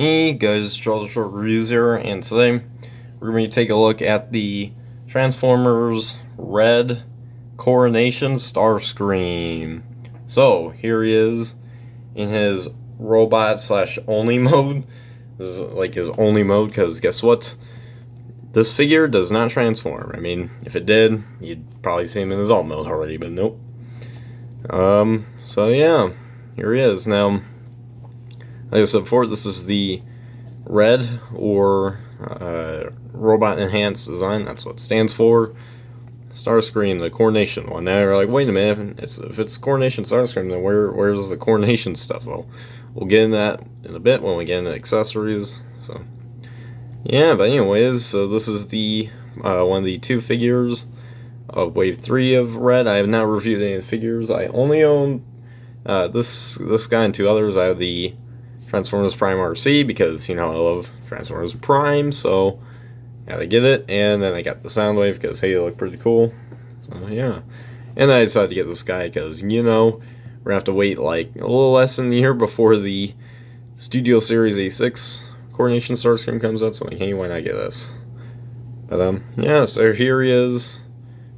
Hey guys, Charles Short Reviews here, and today we're going to take a look at the Transformers R.E.D. Coronation Starscream. So, here he is in his robot slash only mode. This is like his only mode, because guess what? This figure does not transform. I mean, if it did, you'd probably see him in his alt mode already, but nope. So yeah, here he is. Now, like I said before, this is the R.E.D. or Robot Enhanced Design. That's what it stands for. Starscream, the Coronation one. Now you're like, wait a minute, if it's Coronation Starscream, then where's the Coronation stuff? Well, we'll get into that in a bit when we get into accessories. So yeah, but anyways, so this is the one of the two figures of Wave 3 of R.E.D. I have not reviewed any of the figures. I only own this guy and two others. I have the Transformers Prime RC because, you know, I love Transformers Prime, so gotta get it. And then I got the Soundwave because, hey, they look pretty cool. So, yeah. And I decided to get this guy because, you know, we're gonna have to wait like a little less than a year before the Studio Series A6 Coronation Starscream comes out, so like, hey, why not get this? But, yeah, so here he is.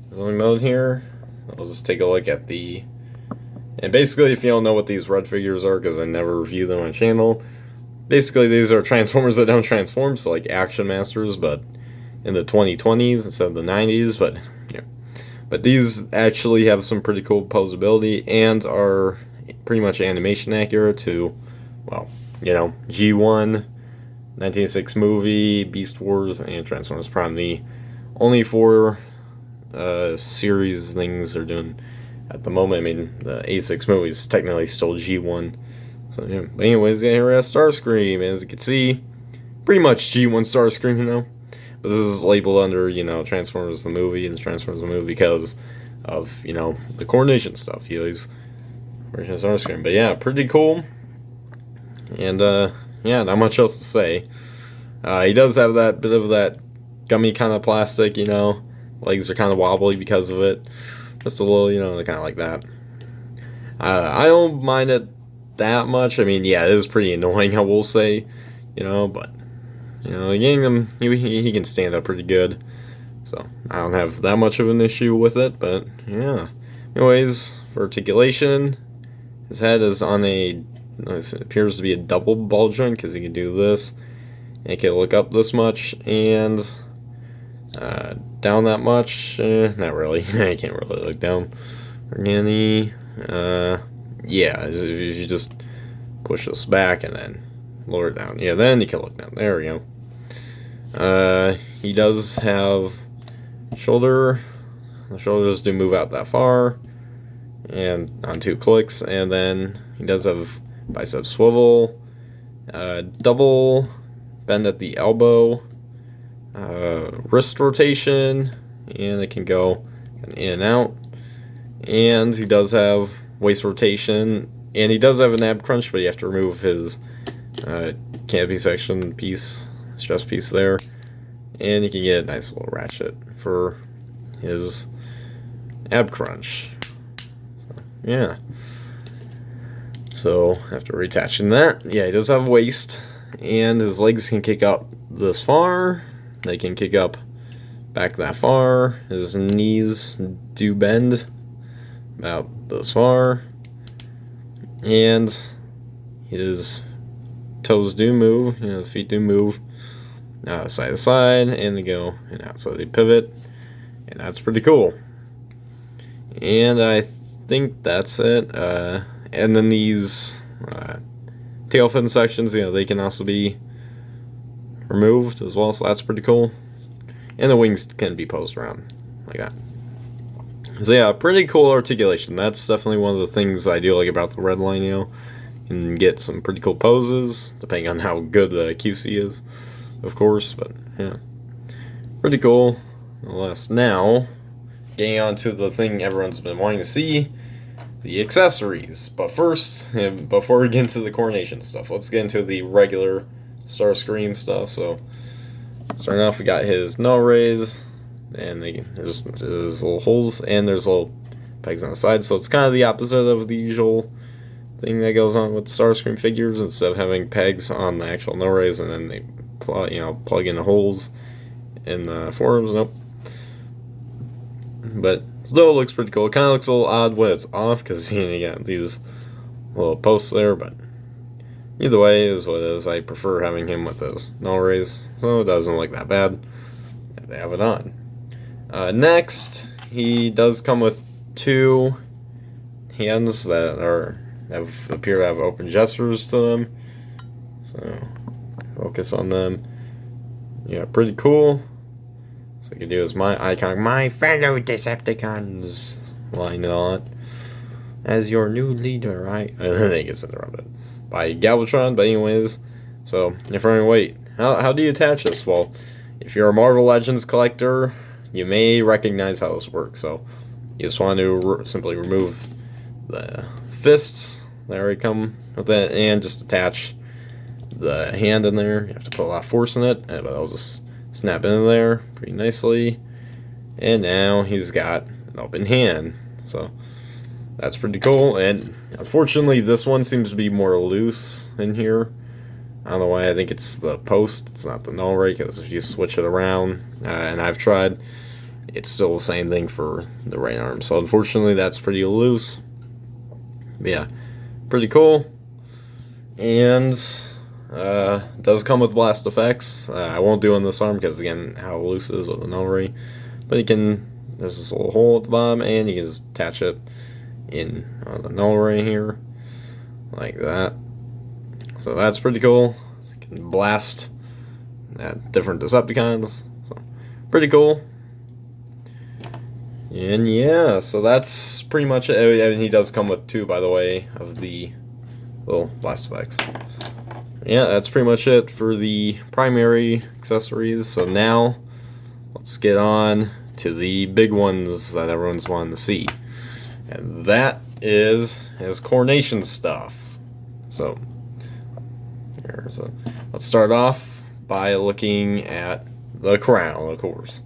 His only mode here. I'll just take a look at the... And basically, if you don't know what these R.E.D. figures are, because I never review them on the channel, basically these are Transformers that don't transform, so like Action Masters, but in the 2020s instead of the 90s, but yeah. But these actually have some pretty cool posability and are pretty much animation accurate to, well, you know, G1, 1986 movie, Beast Wars, and Transformers Prime. The only four series things they're doing at the moment. I mean, the A6 movie is technically still G1. So, yeah. But anyways, yeah, here we have Starscream. As you can see, pretty much G1 Starscream, you know. But this is labeled under, you know, Transformers the movie and Transformers the movie because of, you know, the coordination stuff. He's Starscream. But yeah, pretty cool. And, yeah, not much else to say. He does have that bit of that gummy kind of plastic, you know. Legs are kind of wobbly because of it. Just a little, you know, kind of like that. I don't mind it that much. I mean, yeah, it is pretty annoying, I will say, you know, but, you know, getting him, he can stand up pretty good. So, I don't have that much of an issue with it, but, yeah. Anyways, for articulation, his head is on it appears to be a double ball joint, because he can do this. And he can look up this much, and... down that much? Not really. I can't really look down. Organi, yeah, if you just push this back and then lower it down. Yeah, then you can look down. There we go. He does have shoulder. The shoulders do move out that far. And on 2 clicks. And then he does have bicep swivel. Double bend at the elbow. Wrist rotation, and it can go in and out. And he does have waist rotation, and he does have an ab crunch, but you have to remove his canopy section piece, stress piece there, and you can get a nice little ratchet for his ab crunch. So, yeah. So after reattaching that, yeah, he does have a waist, and his legs can kick up this far. They can kick up back that far. His knees do bend about this far. And his toes do move. You know, the feet do move side to side. And they go in and out. So they pivot. And that's pretty cool. And I think that's it. And then these tail fin sections, you know, they can also be removed as well, so that's pretty cool. And the wings can be posed around like that. So yeah, pretty cool articulation. That's definitely one of the things I do like about the R.E.D. line, you know. You can get some pretty cool poses, depending on how good the QC is, of course, but yeah. Pretty cool. Nonetheless, now, getting on to the thing everyone's been wanting to see, the accessories. But first, before we get into the coronation stuff, let's get into the regular Starscream stuff. So starting off, we got his null rays, and there's little holes, and there's little pegs on the side. So it's kind of the opposite of the usual thing that goes on with Starscream figures instead of having pegs on the actual no rays and then they plug in the holes in the forms. Nope. But still looks pretty cool. It kind of looks a little odd when it's off because you got these little posts there, but either way is what it is. I prefer having him with his null rays, so it doesn't look that bad if they have it on. Next, he does come with 2 hands that appear to have open gestures to them. So focus on them. Yeah, pretty cool. So I could do is my icon, my fellow Decepticons line on it. As your new leader, and then it gets interrupted by Galvatron. But anyways, so if you're wait, how do you attach this? Well, if you're a Marvel Legends collector, you may recognize how this works. So you just want to simply remove the fists that already come with it and just attach the hand in there. You have to put a lot of force in it, but I'll just snap into there pretty nicely. And now he's got an open hand. So that's pretty cool. And unfortunately, this one seems to be more loose in here. I don't know why. I think it's the post. It's not the null ray, because if you switch it around, and I've tried, it's still the same thing for the right arm. So unfortunately, that's pretty loose. But yeah, pretty cool. And does come with blast effects. I won't do on this arm because again, how loose it is with the null ray. But you can. There's this little hole at the bottom, and you can just attach it in on the null ray here, like that. So that's pretty cool. You can blast at different Decepticons. So pretty cool. And yeah, so that's pretty much it. I mean, he does come with 2, by the way, of the little blast effects. Yeah, that's pretty much it for the primary accessories. So now let's get on to the big ones that everyone's wanting to see. And that is his coronation stuff. So let's start off by looking at the crown, of course.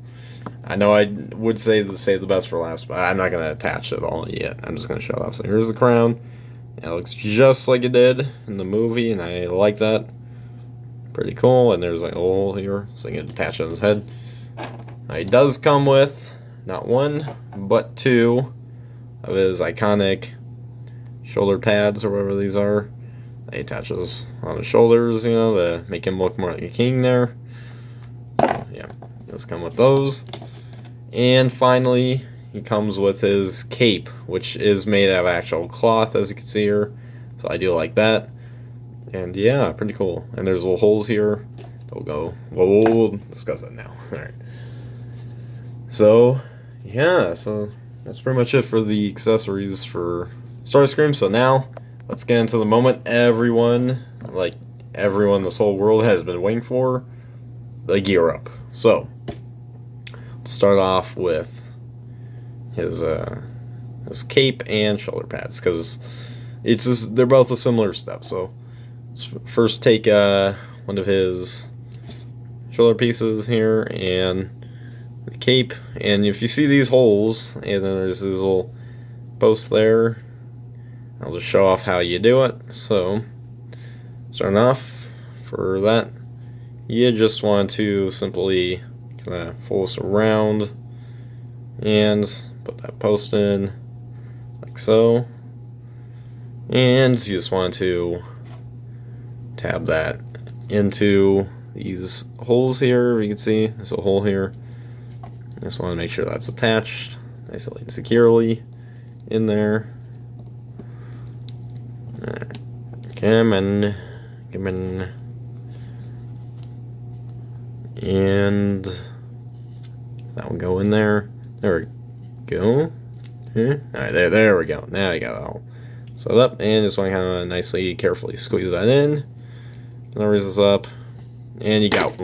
I know I would save the best for last, but I'm not going to attach it all yet. I'm just going to show it off. So here's the crown. It looks just like it did in the movie, and I like that. Pretty cool. And there's like a hole here, so you can attach it on his head. Now, he does come with not 1, but 2 of his iconic shoulder pads, or whatever these are. He attaches on his shoulders, to make him look more like a king there. So, yeah, he does come with those. And finally, he comes with his cape, which is made out of actual cloth, as you can see here. So I do like that. And yeah, pretty cool. And there's little holes here. We'll discuss that now. Alright. So, yeah, so that's pretty much it for the accessories for Starscream. So now, let's get into the moment everyone this whole world has been waiting for, the gear up. So, let's start off with his cape and shoulder pads, because they're both a similar step. So let's first take one of his shoulder pieces here and the cape, and if you see these holes and then there's this little post there, I'll just show off how you do it. So starting off for that, you just want to simply kind of fold this around and put that post in like so, and you just want to tab that into these holes here. You can see there's a hole here. I just want to make sure that's attached nicely and securely in there. Alright. Come on. And that will go in there. There we go. Alright, there we go. Now I got it all set up, and just want to kind of nicely, carefully squeeze that in. Now raise this up, and you got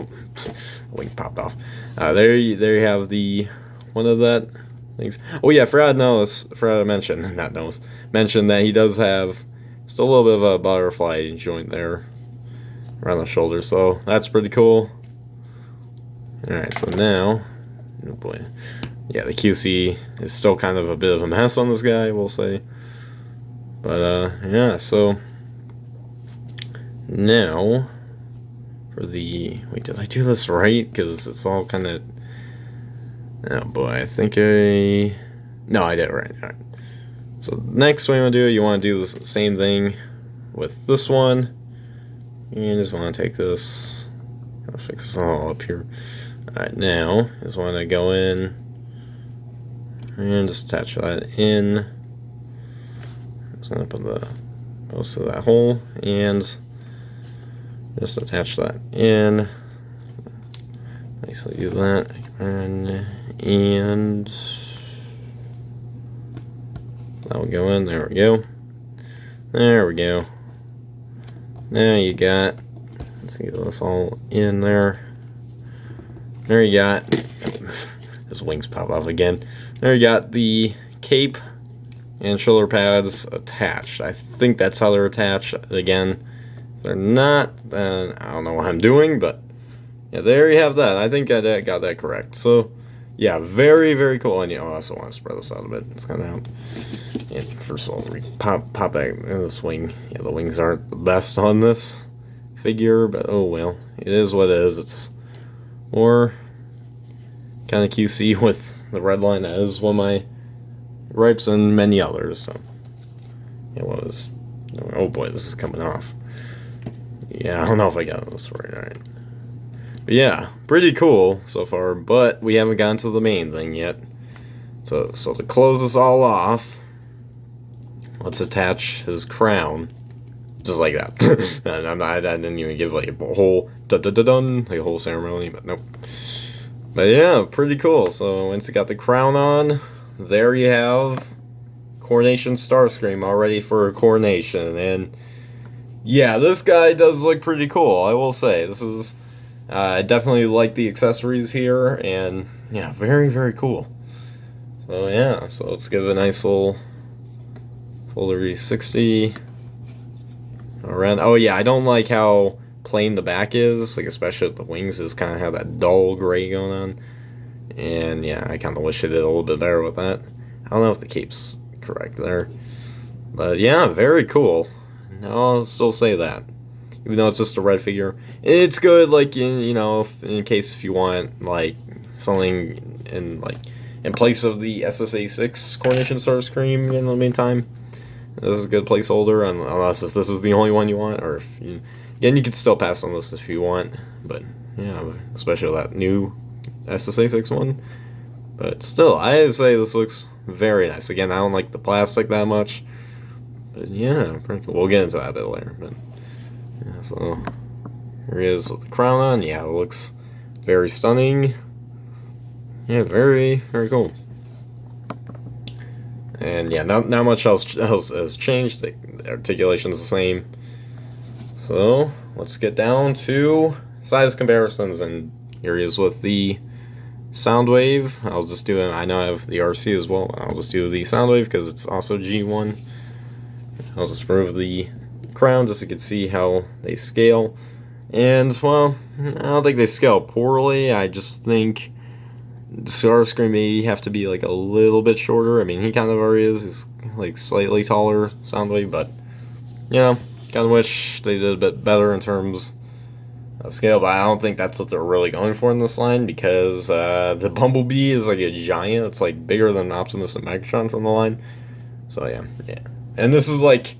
wing popped off. There you have the one of that things. Oh yeah, forgot to mention that he does have still a little bit of a butterfly joint there around the shoulder, so that's pretty cool. Alright, so now, oh boy, yeah, the QC is still kind of a bit of a mess on this guy, we'll say. But yeah, so now for the, wait, did I do this right? Because it's all kind of, oh boy, I think no, I did it right. All right. So next what you want to do the same thing with this one. You just want to take this, I'll fix this all up here. Alright, now, just want to go in and just attach that in. Just want to put the most of that hole and just attach that in. Nicely do that. And that will go in. There we go. There we go. Now you got, let's get this all in there. There you got, his wings pop off again. There you got the cape and shoulder pads attached. I think that's how they're attached. Again, if they're not, then I don't know what I'm doing, but yeah, there you have that. I think I got that correct. So yeah, very, very cool. And I also want to spread this out a bit. It's kind of out. Yeah, first of all, we pop back in this wing. Yeah, the wings aren't the best on this figure, but oh well. It is what it is. It's more kind of QC with the red line. That is one of my gripes and many others. So yeah, oh boy, this is coming off. Yeah, I don't know if I got this right. Alright. But yeah, pretty cool so far, but we haven't gotten to the main thing yet. So to close this all off, let's attach his crown. Just like that. I didn't even give like a whole dun like a whole ceremony, but nope. But yeah, pretty cool. So once you got the crown on, there you have Coronation Starscream all ready for a coronation. And yeah, this guy does look pretty cool, I will say. This is I definitely like the accessories here, and yeah, very, very cool. So yeah, so let's give it a nice little full 360 around. Oh yeah, I don't like how plain the back is, like especially with the wings is kind of have that dull gray going on. And yeah, I kind of wish it did a little bit better with that. I don't know if the cape's correct there, but yeah, very cool. I'll still say that, even though it's just a red figure, it's good. Like in case if you want like something in place of the SSA 6 Coronation Starscream in the meantime. This is a good placeholder, unless if this is the only one you want, or if you, again, you could still pass on this if you want, but yeah, especially that new SSA 6 one. But still, I say this looks very nice. Again, I don't like the plastic that much, but yeah, pretty cool. We'll get into that a bit later. But yeah, so here he is with the crown on. Yeah, it looks very stunning. Yeah, very, very cool. And yeah, not much else has changed. The articulation is the same. So let's get down to size comparisons, and here he is with the Soundwave. I'll just do it. I know I have the RC as well. I'll just do the Soundwave because it's also G1. I'll just remove the crown just so you can see how they scale. And well, I don't think they scale poorly. I just think Starscream may have to be like a little bit shorter. I mean, he kind of already is. He's like slightly taller, Soundwave, but you know, kind of wish they did a bit better in terms of scale. But I don't think that's what they're really going for in this line, because the Bumblebee is like a giant. It's like bigger than Optimus and Megatron from the line. So yeah. And this is like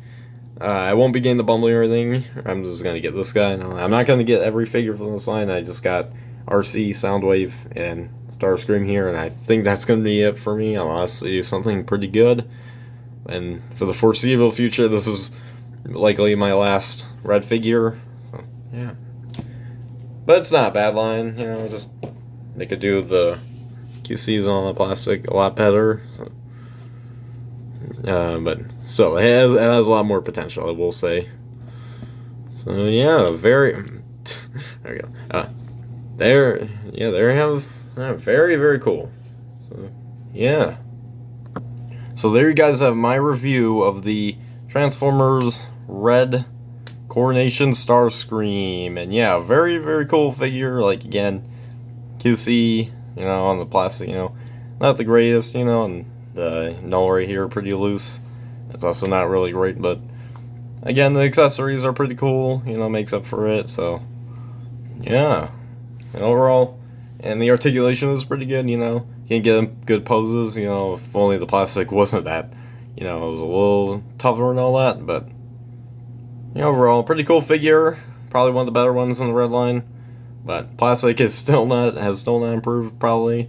I won't be getting the Bumblebee or anything. I'm just gonna get this guy. No, I'm not gonna get every figure from this line. I just got RC, Soundwave, and Starscream here, and I think that's going to be it for me, unless I do something pretty good. And for the foreseeable future, this is likely my last red figure. So, yeah. But it's not a bad line, just they could do the QCs on the plastic a lot better. So, but still, it has a lot more potential, I will say. So, yeah, there we go. There you have very, very cool. So yeah, so there you guys have my review of the Transformers Red Coronation Starscream. And yeah, very, very cool figure. Like again, QC, on the plastic, not the greatest, and the null right here pretty loose. It's also not really great, but again, the accessories are pretty cool, you know, makes up for it, so yeah. And overall, and the articulation is pretty good, you know. You can get him good poses, you know, if only the plastic wasn't that, you know, it was a little tougher and all that, but you know, overall, pretty cool figure. Probably one of the better ones in the red line, but plastic has still not improved, probably.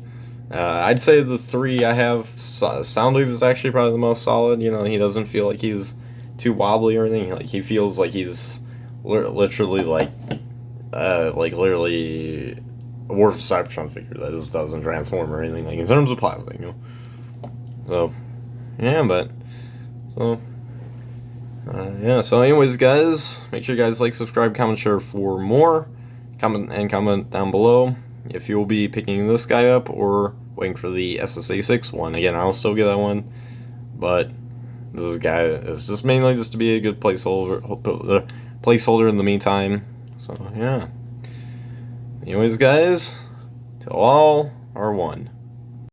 I'd say the three I have, Soundwave is actually probably the most solid. You know, he doesn't feel like he's too wobbly or anything. Like, he feels like he's literally like literally a War for Cybertron figure that just doesn't transform or anything, like in terms of plastic, you know. So yeah, but so yeah. So anyways, guys, make sure you guys like, subscribe, comment, share for more. Comment down below if you'll be picking this guy up or waiting for the SSA 6 one. Again, I'll still get that one, but this guy is just mainly just to be a good placeholder in the meantime. So yeah. Anyways, guys, till all are one.